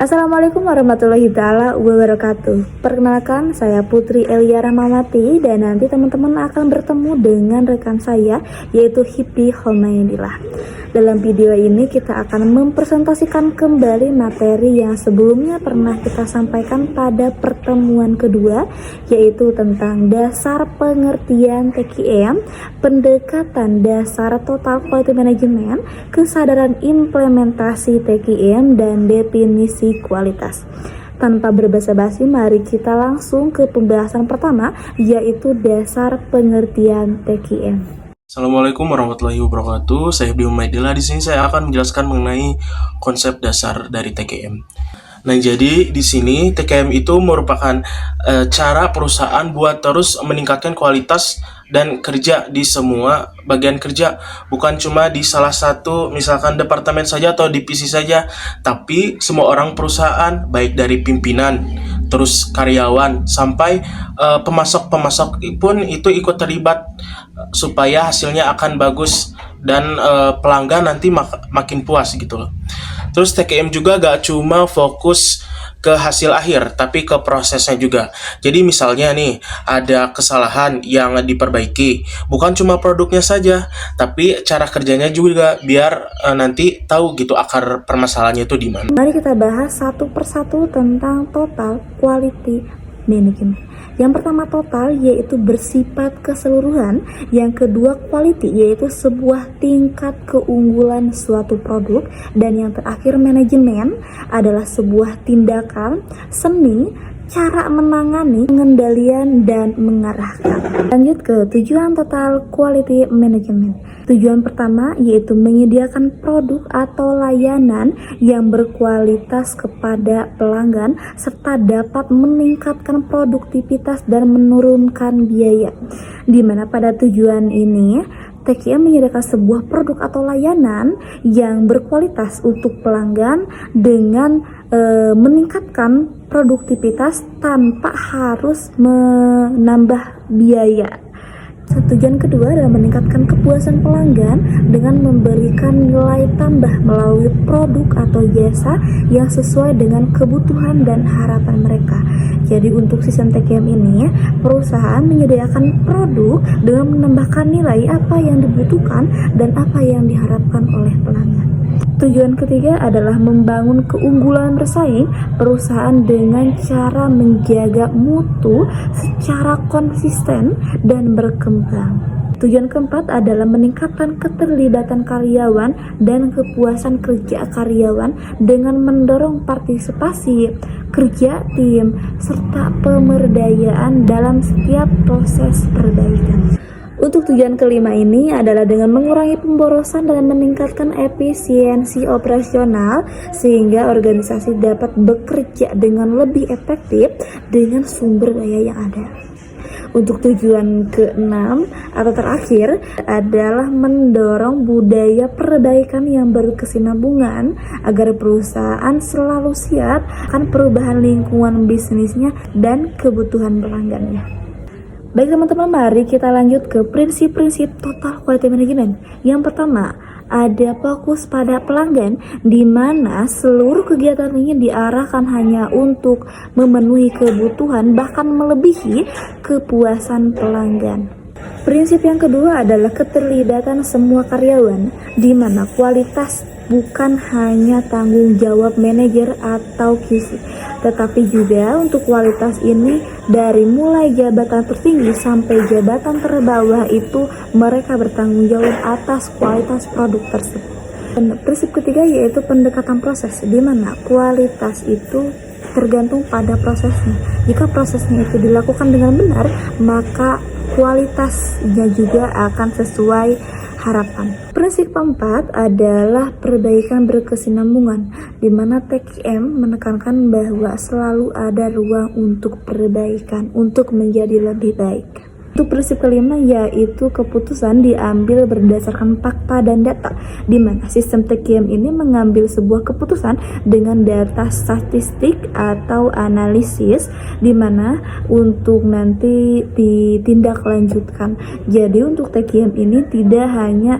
Assalamualaikum warahmatullahi taala wabarakatuh. Perkenalkan, saya Putri Elia Rahmawati dan nanti teman-teman akan bertemu dengan rekan saya yaitu Hipdi Homaidillah. Dalam video ini kita akan mempresentasikan kembali materi yang sebelumnya pernah kita sampaikan pada pertemuan kedua, yaitu tentang dasar pengertian TQM, pendekatan dasar Total Quality Management, kesadaran implementasi TQM, dan definisi kualitas. Tanpa berbasa-basi, mari kita langsung ke pembahasan pertama, yaitu dasar pengertian TQM. Assalamualaikum warahmatullahi wabarakatuh. Saya Hipdi Homaidillah. Di sini saya akan menjelaskan mengenai konsep dasar dari TQM. Nah, jadi di sini TQM itu merupakan cara perusahaan buat terus meningkatkan kualitas dan kerja di semua bagian kerja, bukan cuma di salah satu misalkan departemen saja atau divisi saja, tapi semua orang perusahaan, baik dari pimpinan, terus karyawan sampai pemasok pun itu ikut terlibat supaya hasilnya akan bagus dan pelanggan nanti makin puas gitu loh. Terus TQM juga gak cuma fokus ke hasil akhir, tapi ke prosesnya juga. Jadi misalnya nih, ada kesalahan yang diperbaiki, bukan cuma produknya saja, tapi cara kerjanya juga, biar nanti tahu gitu akar permasalahannya itu di mana. Mari kita bahas satu persatu tentang Total Quality Management. Yang pertama total, yaitu bersifat keseluruhan. Yang kedua quality, yaitu sebuah tingkat keunggulan suatu produk. Dan yang terakhir manajemen adalah sebuah tindakan, seni, cara menangani, pengendalian, dan mengarahkan. Lanjut ke tujuan Total Quality Management. Tujuan pertama yaitu menyediakan produk atau layanan yang berkualitas kepada pelanggan serta dapat meningkatkan produktivitas dan menurunkan biaya. Di mana pada tujuan ini TQM menyediakan sebuah produk atau layanan yang berkualitas untuk pelanggan dengan meningkatkan produktivitas tanpa harus menambah biaya. Tujuan kedua adalah meningkatkan kepuasan pelanggan dengan memberikan nilai tambah melalui produk atau jasa yang sesuai dengan kebutuhan dan harapan mereka. Jadi untuk sistem TQM ini, perusahaan menyediakan produk dengan menambahkan nilai apa yang dibutuhkan dan apa yang diharapkan oleh pelanggan. Tujuan ketiga adalah membangun keunggulan bersaing perusahaan dengan cara menjaga mutu secara konsisten dan berkembang. Tujuan keempat adalah meningkatkan keterlibatan karyawan dan kepuasan kerja karyawan dengan mendorong partisipasi, kerja tim, serta pemberdayaan dalam setiap proses perbaikan. Untuk tujuan kelima ini adalah dengan mengurangi pemborosan dan meningkatkan efisiensi operasional sehingga organisasi dapat bekerja dengan lebih efektif dengan sumber daya yang ada. Untuk tujuan keenam atau terakhir adalah mendorong budaya perbaikan yang berkesinambungan agar perusahaan selalu siap akan perubahan lingkungan bisnisnya dan kebutuhan pelanggannya. Baik teman-teman, mari kita lanjut ke prinsip-prinsip Total Quality Management. Yang pertama, ada fokus pada pelanggan, di mana seluruh kegiatan ini diarahkan hanya untuk memenuhi kebutuhan bahkan melebihi kepuasan pelanggan. Prinsip yang kedua adalah keterlibatan semua karyawan, di mana kualitas bukan hanya tanggung jawab manajer atau QC, tetapi juga untuk kualitas ini dari mulai jabatan tertinggi sampai jabatan terbawah itu mereka bertanggung jawab atas kualitas produk tersebut. Dan prinsip ketiga yaitu pendekatan proses, di mana kualitas itu tergantung pada prosesnya. Jika prosesnya itu dilakukan dengan benar, maka kualitasnya juga akan sesuai harapan. Prinsip keempat adalah perbaikan berkesinambungan, di mana TQM menekankan bahwa selalu ada ruang untuk perbaikan untuk menjadi lebih baik. Untuk prinsip kelima yaitu keputusan diambil berdasarkan fakta dan data, di mana sistem TQM ini mengambil sebuah keputusan dengan data statistik atau analisis, di mana untuk nanti ditindaklanjutkan. Jadi untuk TQM ini tidak hanya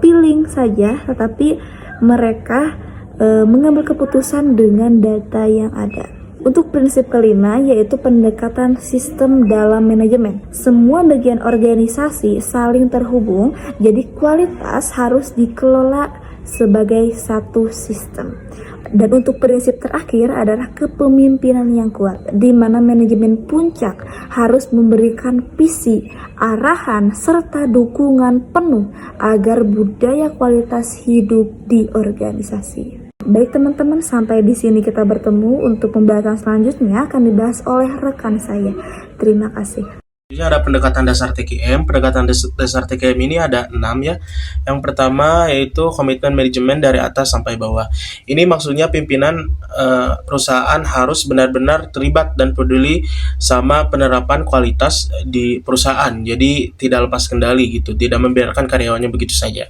feeling saja, tetapi mereka mengambil keputusan dengan data yang ada. Untuk prinsip kelima yaitu pendekatan sistem dalam manajemen. Semua bagian organisasi saling terhubung, jadi kualitas harus dikelola sebagai satu sistem. Dan untuk prinsip terakhir adalah kepemimpinan yang kuat, di mana manajemen puncak harus memberikan visi, arahan, serta dukungan penuh agar budaya kualitas hidup di organisasi. Baik teman-teman, sampai di sini kita bertemu. Untuk pembahasan selanjutnya akan dibahas oleh rekan saya. Terima kasih. Ini ada pendekatan dasar TKM. Pendekatan dasar TKM ini ada 6 ya. Yang pertama yaitu komitmen manajemen dari atas sampai bawah. Ini maksudnya pimpinan perusahaan harus benar-benar terlibat dan peduli sama penerapan kualitas di perusahaan. Jadi tidak lepas kendali gitu, tidak membiarkan karyawannya begitu saja.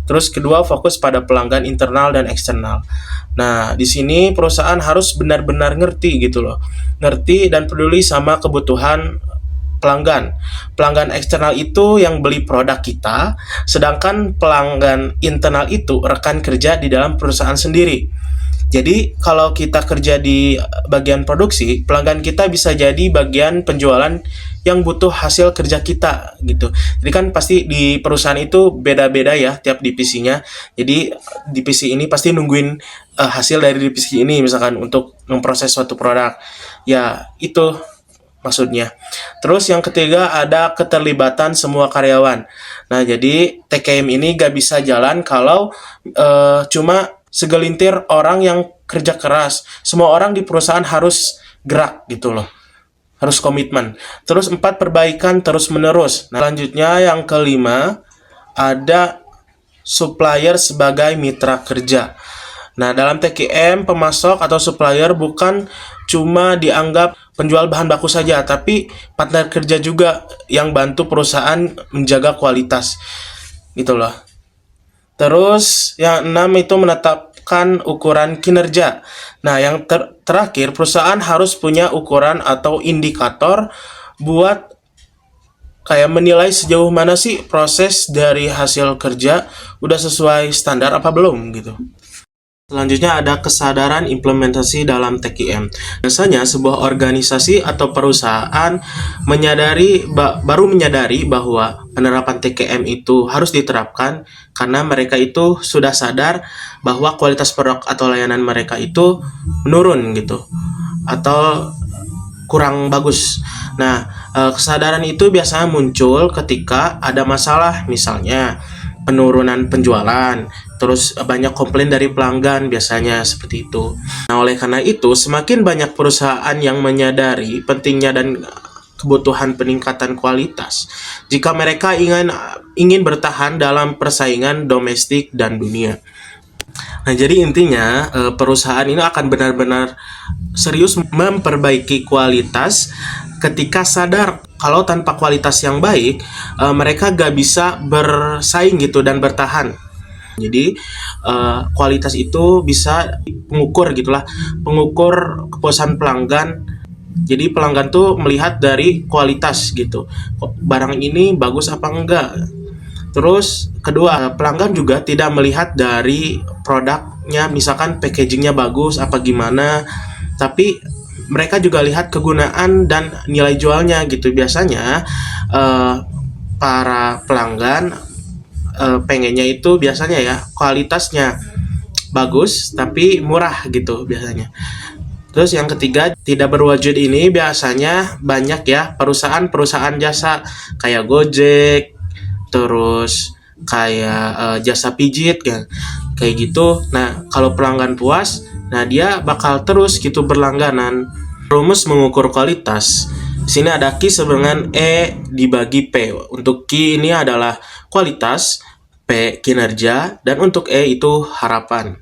Terus kedua, fokus pada pelanggan internal dan eksternal. Nah, di sini perusahaan harus benar-benar ngerti gitu loh. Ngerti dan peduli sama kebutuhan pelanggan. Pelanggan eksternal itu yang beli produk kita, sedangkan pelanggan internal itu rekan kerja di dalam perusahaan sendiri. Jadi kalau kita kerja di bagian produksi, pelanggan kita bisa jadi bagian penjualan yang butuh hasil kerja kita gitu. Jadi kan pasti di perusahaan itu beda-beda ya tiap divisinya. Jadi divisi ini pasti nungguin hasil dari divisi ini misalkan untuk memproses suatu produk. Ya, itu maksudnya. Terus yang ketiga ada keterlibatan semua karyawan. Nah, jadi TKM ini gak bisa jalan kalau cuma segelintir orang yang kerja keras. Semua orang di perusahaan harus gerak gitu loh. Harus komitmen. Terus 4, perbaikan terus menerus. Nah, selanjutnya yang kelima ada supplier sebagai mitra kerja. Nah, dalam TKM, pemasok atau supplier bukan cuma dianggap penjual bahan baku saja, tapi partner kerja juga yang bantu perusahaan menjaga kualitas. Gitu loh. Terus, yang 6 itu menetapkan ukuran kinerja. Nah, yang terakhir, perusahaan harus punya ukuran atau indikator buat kayak menilai sejauh mana sih proses dari hasil kerja udah sesuai standar apa belum gitu. Selanjutnya ada kesadaran implementasi dalam TKM. Biasanya sebuah organisasi atau perusahaan baru menyadari bahwa penerapan TKM itu harus diterapkan karena mereka itu sudah sadar bahwa kualitas produk atau layanan mereka itu menurun gitu atau kurang bagus. Nah, kesadaran itu biasanya muncul ketika ada masalah, misalnya penurunan penjualan, terus banyak komplain dari pelanggan, biasanya seperti itu. Nah, oleh karena itu, semakin banyak perusahaan yang menyadari pentingnya dan kebutuhan peningkatan kualitas jika mereka ingin bertahan dalam persaingan domestik dan dunia. Nah, jadi intinya perusahaan ini akan benar-benar serius memperbaiki kualitas ketika sadar kalau tanpa kualitas yang baik mereka gak bisa bersaing gitu dan bertahan. Jadi kualitas itu bisa pengukur gitulah, pengukur kepuasan pelanggan. Jadi pelanggan tuh melihat dari kualitas gitu, barang ini bagus apa enggak. Terus kedua, pelanggan juga tidak melihat dari produknya, misalkan packagingnya bagus apa gimana, tapi mereka juga lihat kegunaan dan nilai jualnya gitu. Biasanya para pelanggan pengennya itu biasanya ya kualitasnya bagus tapi murah gitu biasanya. Terus yang ketiga, tidak berwujud ini biasanya banyak ya perusahaan jasa kayak Gojek, terus kayak jasa pijit kan, kayak gitu. Nah, kalau pelanggan puas, nah dia bakal terus gitu berlangganan. Rumus mengukur kualitas. Di sini ada Q sama dengan E dibagi P. Untuk Q ini adalah kualitas, P kinerja, dan untuk E itu harapan.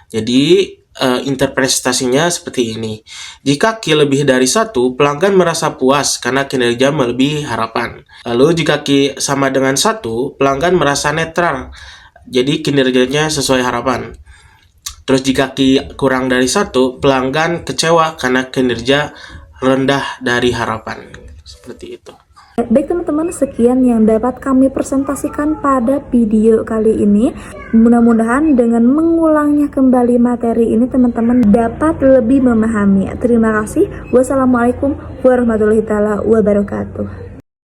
Jadi interpretasinya seperti ini. Jika Q lebih dari 1, pelanggan merasa puas karena kinerja melebihi harapan. Lalu jika Q sama dengan 1, pelanggan merasa netral, jadi kinerjanya sesuai harapan. Terus jika Q kurang dari 1, pelanggan kecewa karena kinerja rendah dari harapan. Seperti itu. Baik teman-teman, sekian yang dapat kami presentasikan pada video kali ini. Mudah-mudahan dengan mengulangnya kembali materi ini teman-teman dapat lebih memahami. Terima kasih. Wassalamualaikum warahmatullahi wabarakatuh.